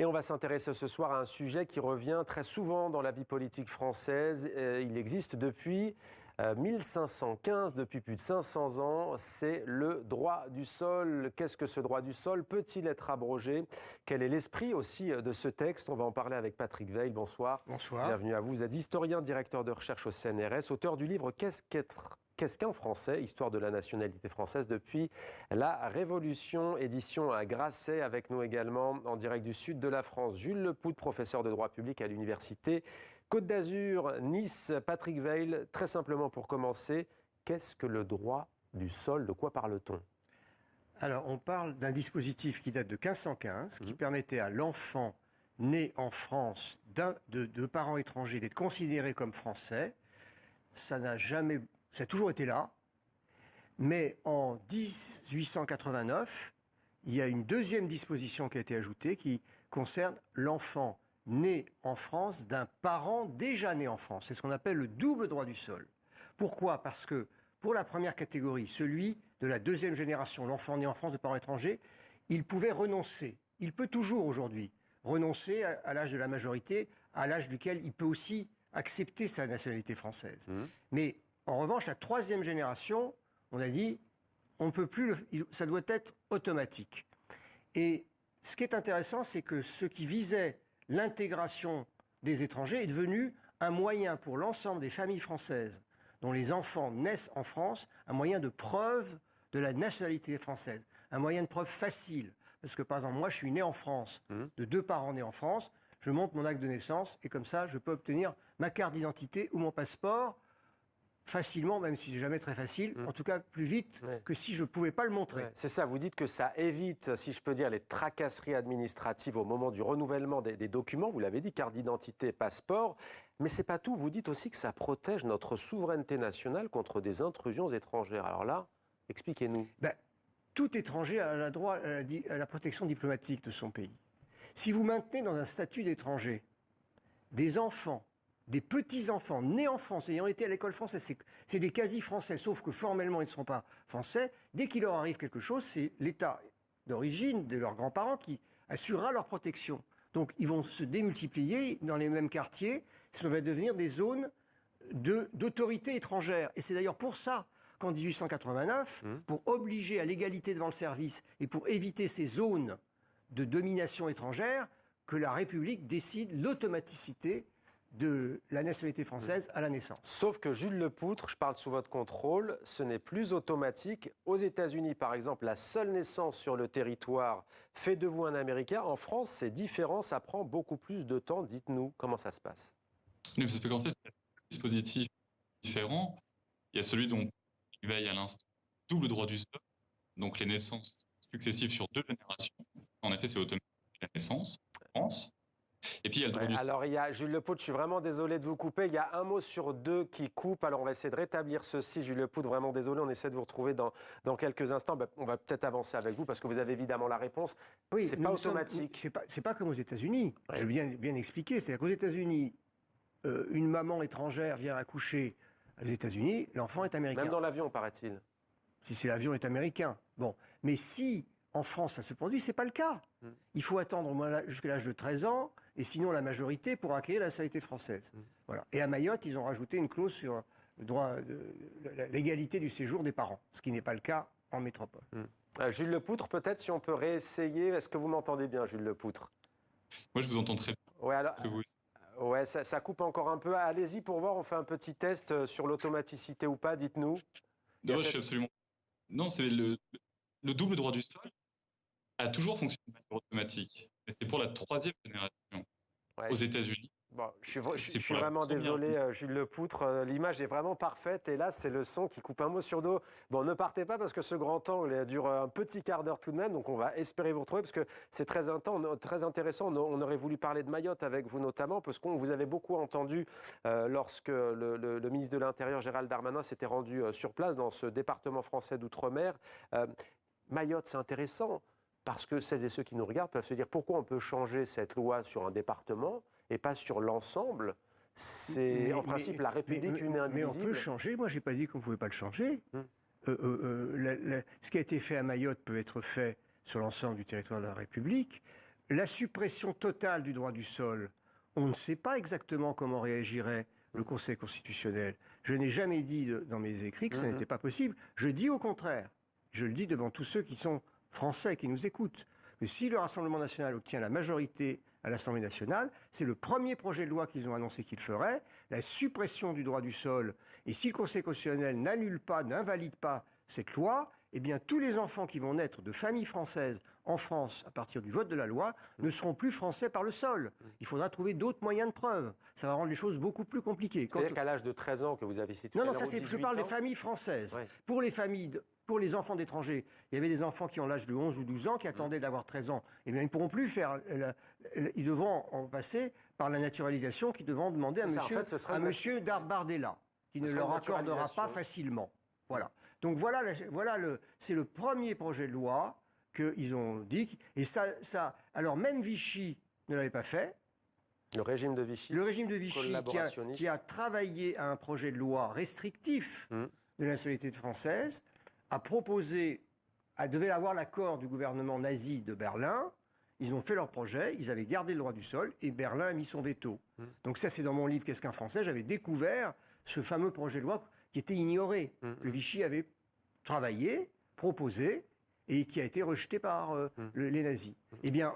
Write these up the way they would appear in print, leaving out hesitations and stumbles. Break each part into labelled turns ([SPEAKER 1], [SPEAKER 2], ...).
[SPEAKER 1] Et on va s'intéresser ce soir à un sujet qui revient très souvent dans la vie politique française. Il existe depuis 1515, depuis plus de 500 ans. C'est le droit du sol. Qu'est-ce que ce droit du sol? Peut-il être abrogé? Quel est l'esprit aussi de ce texte? On va en parler avec Patrick Weil. Bonsoir.
[SPEAKER 2] Bonsoir.
[SPEAKER 1] Bienvenue à vous. Vous êtes historien, directeur de recherche au CNRS, auteur du livre Qu'est-ce qu'un Français? Histoire de la nationalité française depuis la Révolution, édition à Grasset. Avec nous également, en direct du sud de la France, Jules Lepoutre, professeur de droit public à l'université Côte d'Azur, Nice. Patrick Weil, très simplement pour commencer, qu'est-ce que le droit du sol? De quoi parle-t-on?
[SPEAKER 2] Alors, on parle d'un dispositif qui date de 1515, qui permettait à l'enfant né en France de parents étrangers d'être considéré comme français. Ça a toujours été là. Mais en 1889, il y a une deuxième disposition qui a été ajoutée qui concerne l'enfant né en France d'un parent déjà né en France. C'est ce qu'on appelle le double droit du sol. Pourquoi? Parce que pour la première catégorie, celui de la deuxième génération, l'enfant né en France de parents étrangers, il pouvait renoncer. Il peut toujours aujourd'hui renoncer à l'âge de la majorité, à l'âge duquel il peut aussi accepter sa nationalité française. Mais en revanche, la troisième génération, on a dit, on ne peut plus, ça doit être automatique. Et ce qui est intéressant, c'est que ce qui visait l'intégration des étrangers est devenu un moyen pour l'ensemble des familles françaises dont les enfants naissent en France, un moyen de preuve de la nationalité française, un moyen de preuve facile. Parce que par exemple, moi je suis né en France, de deux parents nés en France, je montre mon acte de naissance et comme ça je peux obtenir ma carte d'identité ou mon passeport facilement, même si c'est jamais très facile, en tout cas plus vite que si je ne pouvais pas le montrer.
[SPEAKER 1] C'est ça, vous dites que ça évite, si je peux dire, les tracasseries administratives au moment du renouvellement des documents, vous l'avez dit, carte d'identité, passeport, mais c'est pas tout, vous dites aussi que ça protège notre souveraineté nationale contre des intrusions étrangères. Alors là, expliquez-nous.
[SPEAKER 2] Tout étranger a droit à la protection diplomatique de son pays. Si vous maintenez dans un statut d'étranger des enfants, des petits-enfants nés en France, ayant été à l'école française, c'est des quasi-français, sauf que formellement ils ne sont pas français. Dès qu'il leur arrive quelque chose, c'est l'État d'origine de leurs grands-parents qui assurera leur protection. Donc ils vont se démultiplier dans les mêmes quartiers, ça va devenir des zones d'autorité étrangère. Et c'est d'ailleurs pour ça qu'en 1889, pour obliger à l'égalité devant le service et pour éviter ces zones de domination étrangère, que la République décide l'automaticité de la nationalité française à la naissance.
[SPEAKER 1] Sauf que Jules Lepoutre, je parle sous votre contrôle, ce n'est plus automatique. Aux États-Unis, par exemple, la seule naissance sur le territoire fait de vous un Américain. En France, c'est différent, ça prend beaucoup plus de temps. Dites-nous, comment ça se passe?
[SPEAKER 3] Oui, parce qu'en fait, c'est un dispositif différent. Il y a celui dont il veille à l'instant double droit du sol, donc les naissances successives sur 2 générations. En effet, c'est automatique la naissance en France. Et puis il y a le droit du sol.
[SPEAKER 1] Alors, il y a, Jules Lepoutre, je suis vraiment désolé de vous couper. Il y a un mot sur 2 qui coupe. Alors, on va essayer de rétablir ceci. Jules Lepoutre, vraiment désolé. On essaie de vous retrouver dans quelques instants. On va peut-être avancer avec vous parce que vous avez évidemment la réponse.
[SPEAKER 2] Oui,
[SPEAKER 1] c'est pas automatique.
[SPEAKER 2] C'est pas comme aux États-Unis. Je veux bien expliquer. C'est-à-dire qu'aux États-Unis, une maman étrangère vient accoucher aux États-Unis, l'enfant est américain.
[SPEAKER 1] Même dans l'avion, paraît-il.
[SPEAKER 2] Si l'avion est américain. Bon. Mais si en France ça se produit, c'est pas le cas. Il faut attendre jusqu'à l'âge de 13 ans, et sinon la majorité pour acquérir la nationalité française. Voilà. Et à Mayotte, ils ont rajouté une clause sur le droit l'égalité du séjour des parents, ce qui n'est pas le cas en métropole.
[SPEAKER 1] Jules Lepoutre, peut-être si on peut réessayer. Est-ce que vous m'entendez bien, Jules Lepoutre?
[SPEAKER 3] Moi, je vous entends très bien.
[SPEAKER 1] Ouais, alors, ouais, ça coupe encore un peu. Allez-y pour voir, on fait un petit test sur l'automaticité ou pas, dites-nous.
[SPEAKER 3] Non, je suis absolument... Non, c'est le double droit du sol a toujours fonctionné de manière automatique. Mais c'est pour la 3e génération aux États-Unis.
[SPEAKER 1] Bon, je suis vraiment désolé, Jules Lepoutre. L'image est vraiment parfaite et là, c'est le son qui coupe un mot sur 2. Bon, ne partez pas parce que ce grand angle dure un petit quart d'heure tout de même. Donc, on va espérer vous retrouver parce que c'est très intéressant. On aurait voulu parler de Mayotte avec vous notamment parce qu'on vous avait beaucoup entendu lorsque le ministre de l'Intérieur, Gérald Darmanin, s'était rendu sur place dans ce département français d'outre-mer. Mayotte, c'est intéressant. Parce que celles et ceux qui nous regardent peuvent se dire pourquoi on peut changer cette loi sur un département et pas sur l'ensemble. C'est en principe la République une et indivisible.
[SPEAKER 2] Mais on peut changer, moi je n'ai pas dit qu'on ne pouvait pas le changer. Ce qui a été fait à Mayotte peut être fait sur l'ensemble du territoire de la République. la suppression totale du droit du sol, on ne sait pas exactement comment réagirait le Conseil constitutionnel. Je n'ai jamais dit dans mes écrits que ce n'était pas possible. Je dis au contraire, je le dis devant tous ceux qui sont français, qui nous écoutent, que si le Rassemblement national obtient la majorité à l'Assemblée nationale, c'est le premier projet de loi qu'ils ont annoncé qu'ils feraient, la suppression du droit du sol. Et si le Conseil constitutionnel n'annule pas, n'invalide pas cette loi, eh bien tous les enfants qui vont naître de familles françaises en France à partir du vote de la loi ne seront plus français par le sol. Il faudra trouver d'autres moyens de preuve. Ça va rendre les choses beaucoup plus compliquées.
[SPEAKER 1] C'est-à-dire qu'à l'âge de 13 ans que vous avez cité tout à l'heure,
[SPEAKER 2] ça c'est, je parle des familles françaises.
[SPEAKER 1] Ouais.
[SPEAKER 2] Pour les familles, pour les enfants d'étrangers, il y avait des enfants qui ont l'âge de 11 ou 12 ans qui attendaient d'avoir 13 ans. Eh bien, ils ne pourront plus faire... Ils devront en passer par la naturalisation qui devront demander à monsieur Bardella, qui ne leur accordera pas facilement. Voilà. Donc voilà c'est le premier projet de loi qu'ils ont dit. Et ça, alors même Vichy ne l'avait pas fait.
[SPEAKER 1] Le régime de Vichy.
[SPEAKER 2] Le régime de Vichy qui a travaillé à un projet de loi restrictif de la nationalité française, a proposé, devait avoir l'accord du gouvernement nazi de Berlin. Ils ont fait leur projet, ils avaient gardé le droit du sol et Berlin a mis son veto. Donc ça, c'est dans mon livre « Qu'est-ce qu'un Français ?» J'avais découvert ce fameux projet de loi qui était ignoré, que Vichy avait travaillé, proposé et qui a été rejeté par les nazis. Eh bien,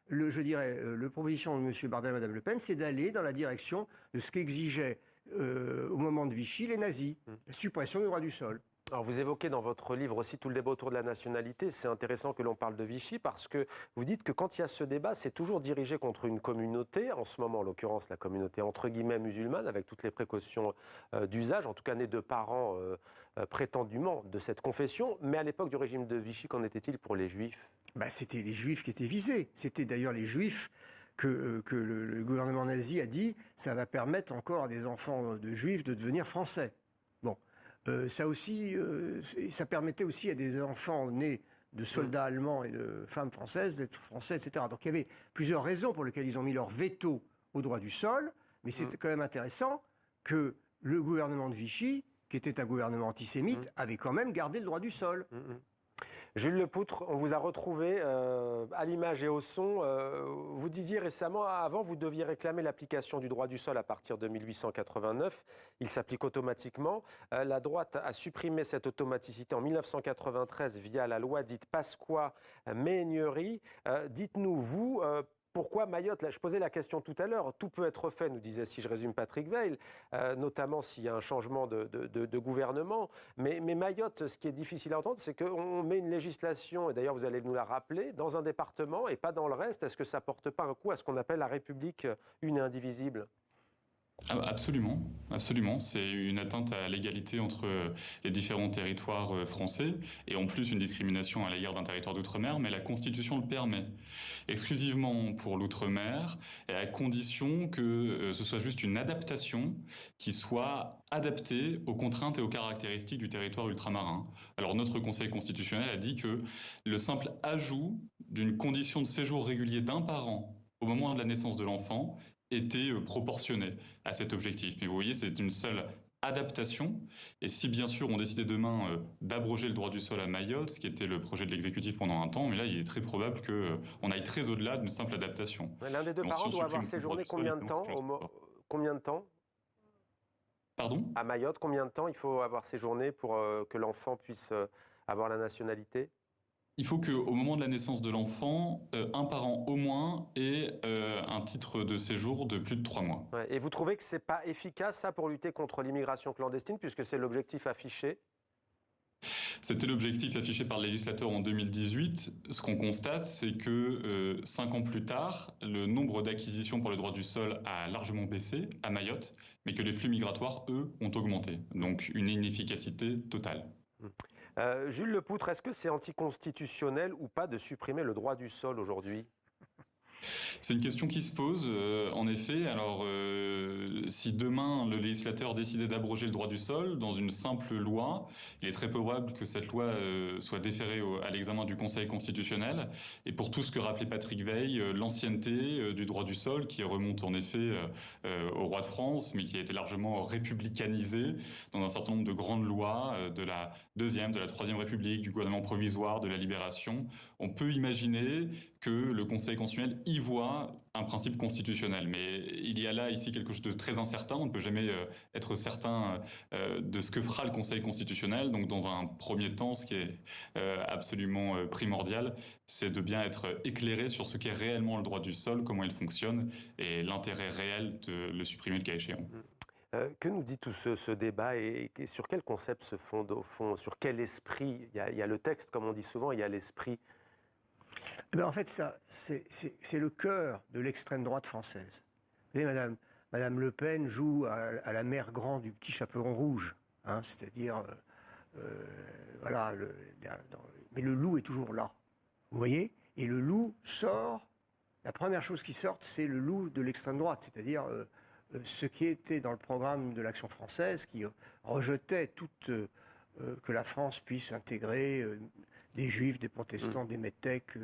[SPEAKER 2] le proposition de M. Bardella et Mme Le Pen, c'est d'aller dans la direction de ce qu'exigeaient au moment de Vichy les nazis, la suppression du droit du sol.
[SPEAKER 1] Alors vous évoquez dans votre livre aussi tout le débat autour de la nationalité. C'est intéressant que l'on parle de Vichy parce que vous dites que quand il y a ce débat, c'est toujours dirigé contre une communauté, en ce moment en l'occurrence la communauté entre guillemets musulmane, avec toutes les précautions d'usage, en tout cas née de parents prétendument de cette confession. Mais à l'époque du régime de Vichy, qu'en était-il pour les Juifs ?
[SPEAKER 2] C'était les Juifs qui étaient visés. C'était d'ailleurs les Juifs que le gouvernement nazi a dit ça va permettre encore à des enfants de Juifs de devenir français. Bon. Ça permettait aussi à des enfants nés de soldats allemands et de femmes françaises d'être français, etc. Donc il y avait plusieurs raisons pour lesquelles ils ont mis leur veto au droit du sol, mais c'est quand même intéressant que le gouvernement de Vichy, qui était un gouvernement antisémite, avait quand même gardé le droit du sol.
[SPEAKER 1] Jules Lepoutre, on vous a retrouvé à l'image et au son. Vous disiez récemment, avant, vous deviez réclamer l'application du droit du sol à partir de 1889. Il s'applique automatiquement. La droite a supprimé cette automaticité en 1993 via la loi dite Pasqua-Méhaignerie. Dites-nous, vous... pourquoi Mayotte ? Là, je posais la question tout à l'heure. Tout peut être fait, nous disait, si je résume Patrick Weil, notamment s'il y a un changement de gouvernement. Mais Mayotte, ce qui est difficile à entendre, c'est qu'on met une législation, et d'ailleurs vous allez nous la rappeler, dans un département et pas dans le reste. Est-ce que ça ne porte pas un coup à ce qu'on appelle la République une et indivisible ?
[SPEAKER 3] Absolument, absolument. C'est une atteinte à l'égalité entre les différents territoires français et en plus une discrimination à l'égard d'un territoire d'outre-mer, mais la Constitution le permet exclusivement pour l'outre-mer et à condition que ce soit juste une adaptation qui soit adaptée aux contraintes et aux caractéristiques du territoire ultramarin. Alors notre Conseil constitutionnel a dit que le simple ajout d'une condition de séjour régulier d'un parent au moment de la naissance de l'enfant était proportionné à cet objectif. Mais vous voyez, c'est une seule adaptation. Et si bien sûr on décidait demain d'abroger le droit du sol à Mayotte, ce qui était le projet de l'exécutif pendant un temps, mais là il est très probable qu'on aille très au-delà d'une simple adaptation.
[SPEAKER 1] L'un des deux parents doit avoir séjourné combien de temps Combien de temps ?
[SPEAKER 3] Pardon ?
[SPEAKER 1] À Mayotte, combien de temps il faut avoir séjourné pour que l'enfant puisse avoir la nationalité ?
[SPEAKER 3] Il faut qu'au moment de la naissance de l'enfant, un parent au moins ait un titre de séjour de plus de 3 mois.
[SPEAKER 1] Ouais. Et vous trouvez que ce n'est pas efficace, ça, pour lutter contre l'immigration clandestine, puisque c'est l'objectif affiché ?
[SPEAKER 3] C'était l'objectif affiché par le législateur en 2018. Ce qu'on constate, c'est que 5 ans plus tard, le nombre d'acquisitions pour le droit du sol a largement baissé à Mayotte, mais que les flux migratoires, eux, ont augmenté. Donc une inefficacité totale.
[SPEAKER 1] Jules Lepoutre, est-ce que c'est anticonstitutionnel ou pas de supprimer le droit du sol aujourd'hui ?
[SPEAKER 3] C'est une question qui se pose, en effet. Alors, si demain le législateur décidait d'abroger le droit du sol dans une simple loi, il est très probable que cette loi soit déférée à l'examen du Conseil constitutionnel. Et pour tout ce que rappelait Patrick Weil, l'ancienneté du droit du sol, qui remonte en effet au roi de France, mais qui a été largement républicanisée dans un certain nombre de grandes lois de la Deuxième, de la Troisième République, du gouvernement provisoire, de la Libération, on peut imaginer que le Conseil constitutionnel y voit un principe constitutionnel. Mais il y a là, ici, quelque chose de très incertain. On ne peut jamais être certain de ce que fera le Conseil constitutionnel. Donc, dans un premier temps, ce qui est absolument primordial, c'est de bien être éclairé sur ce qu'est réellement le droit du sol, comment il fonctionne, et l'intérêt réel de le supprimer le cas échéant.
[SPEAKER 1] Que nous dit tout ce débat et sur quel concept se fonde au fond? Sur quel esprit? Il y a le texte, comme on dit souvent, il y a l'esprit.
[SPEAKER 2] Eh bien, en fait, ça, c'est le cœur de l'extrême droite française. Vous voyez, Madame Le Pen joue à la mère grand du petit chaperon rouge, hein, c'est-à-dire, voilà, mais le loup est toujours là, vous voyez? Et le loup sort, la première chose qui sort, c'est le loup de l'extrême droite, c'est-à-dire ce qui était dans le programme de l'Action française, qui rejetait que la France puisse intégrer des juifs, des protestants, des métèques,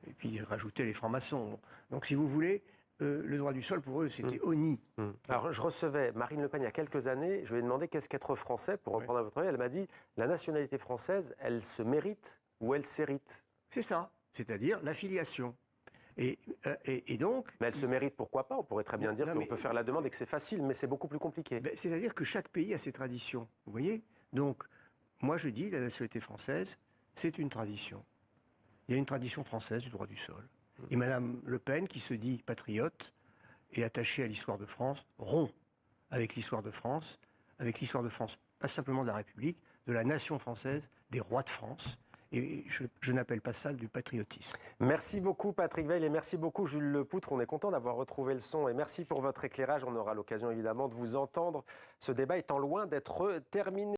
[SPEAKER 2] et puis rajouter les francs-maçons. Donc, si vous voulez, le droit du sol, pour eux, c'était honni.
[SPEAKER 1] Alors, je recevais Marine Le Pen il y a quelques années. Je lui ai demandé qu'est-ce qu'être français, pour reprendre à votre avis. Elle m'a dit, la nationalité française, elle se mérite ou elle s'hérite.
[SPEAKER 2] C'est ça, c'est-à-dire l'affiliation. Et donc...
[SPEAKER 1] Mais elle se mérite, pourquoi pas? On pourrait très bien dire qu'on peut faire la demande et que c'est facile, mais c'est beaucoup plus compliqué.
[SPEAKER 2] C'est-à-dire que chaque pays a ses traditions, vous voyez? Donc, moi je dis, la nationalité française, c'est une tradition. Il y a une tradition française du droit du sol. Et Madame Le Pen, qui se dit patriote et attachée à l'histoire de France, rompt avec l'histoire de France, pas simplement de la République, de la nation française, des rois de France. Et je n'appelle pas ça du patriotisme.
[SPEAKER 1] Merci beaucoup Patrick Weil et merci beaucoup Jules Lepoutre. On est content d'avoir retrouvé le son et merci pour votre éclairage. On aura l'occasion évidemment de vous entendre. Ce débat étant loin d'être terminé.